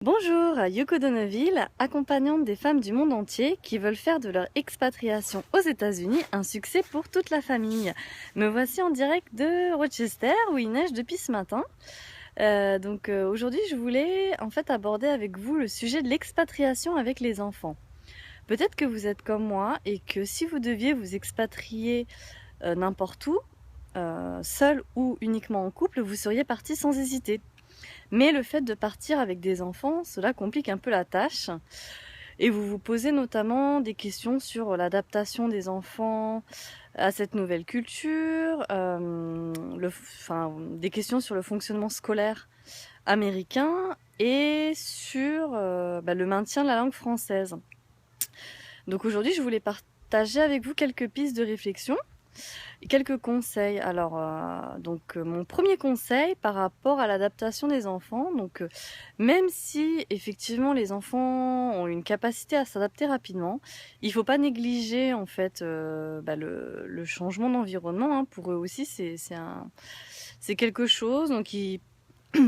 Bonjour, Yoko Donneville, accompagnante des femmes du monde entier qui veulent faire de leur expatriation aux États-Unis un succès pour toute la famille. Me voici en direct de Rochester où il neige depuis ce matin. Aujourd'hui, je voulais aborder avec vous le sujet de l'expatriation avec les enfants. Peut-être que vous êtes comme moi et que si vous deviez vous expatrier n'importe où, seul ou uniquement en couple, vous seriez parti sans hésiter. Mais le fait de partir avec des enfants, cela complique un peu la tâche. Et vous vous posez notamment des questions sur l'adaptation des enfants à cette nouvelle culture, des questions sur le fonctionnement scolaire américain et sur le maintien de la langue française. Donc aujourd'hui, je voulais partager avec vous quelques pistes de réflexion. Quelques conseils. Mon premier conseil par rapport à l'adaptation des enfants, même si effectivement les enfants ont une capacité à s'adapter rapidement, il ne faut pas négliger le changement d'environnement. Hein. Pour eux aussi, c'est quelque chose.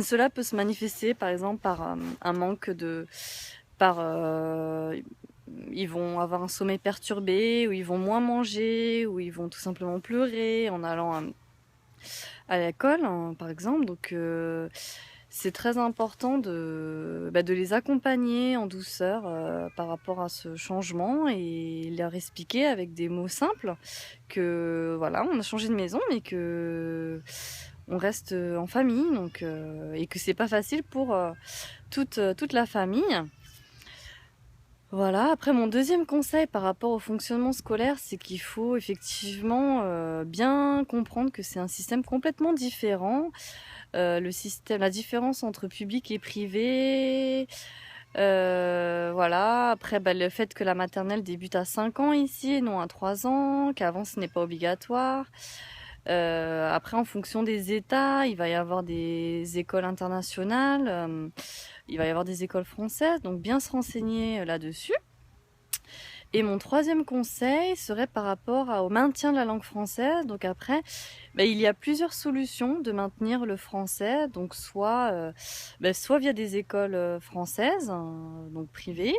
Cela peut se manifester par exemple par un manque de... Ils vont avoir un sommeil perturbé, ou ils vont moins manger, ou ils vont tout simplement pleurer en allant à l'école, hein, par exemple. C'est très important de les accompagner en douceur par rapport à ce changement et leur expliquer avec des mots simples que voilà, on a changé de maison, mais que on reste en famille, et que c'est pas facile pour toute la famille. Voilà, après mon deuxième conseil par rapport au fonctionnement scolaire, c'est qu'il faut effectivement bien comprendre que c'est un système complètement différent. La différence entre public et privé, voilà. Après, le fait que la maternelle débute à 5 ans ici et non à 3 ans, qu'avant ce n'est pas obligatoire. Après, en fonction des États, il va y avoir des écoles internationales. Il va y avoir des écoles françaises, donc bien se renseigner là-dessus. Et mon troisième conseil serait par rapport au maintien de la langue française. Donc après, il y a plusieurs solutions de maintenir le français. Donc soit via des écoles françaises, donc privées,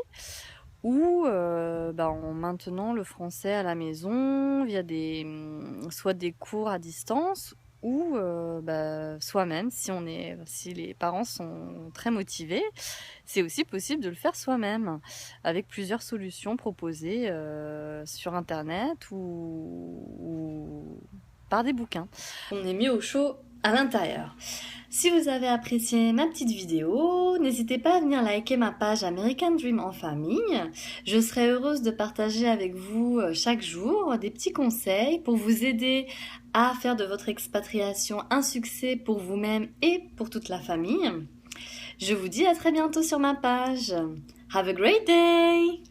ou en maintenant le français à la maison via soit des cours à distance, ou soi-même, si les parents sont très motivés, c'est aussi possible de le faire soi-même avec plusieurs solutions proposées sur internet ou par des bouquins. On est mis au chaud à l'intérieur. Si vous avez apprécié ma petite vidéo, n'hésitez pas à venir liker ma page American Dream en famille. Je serai heureuse de partager avec vous chaque jour des petits conseils pour vous aider à faire de votre expatriation un succès pour vous-même et pour toute la famille. Je vous dis à très bientôt sur ma page. Have a great day!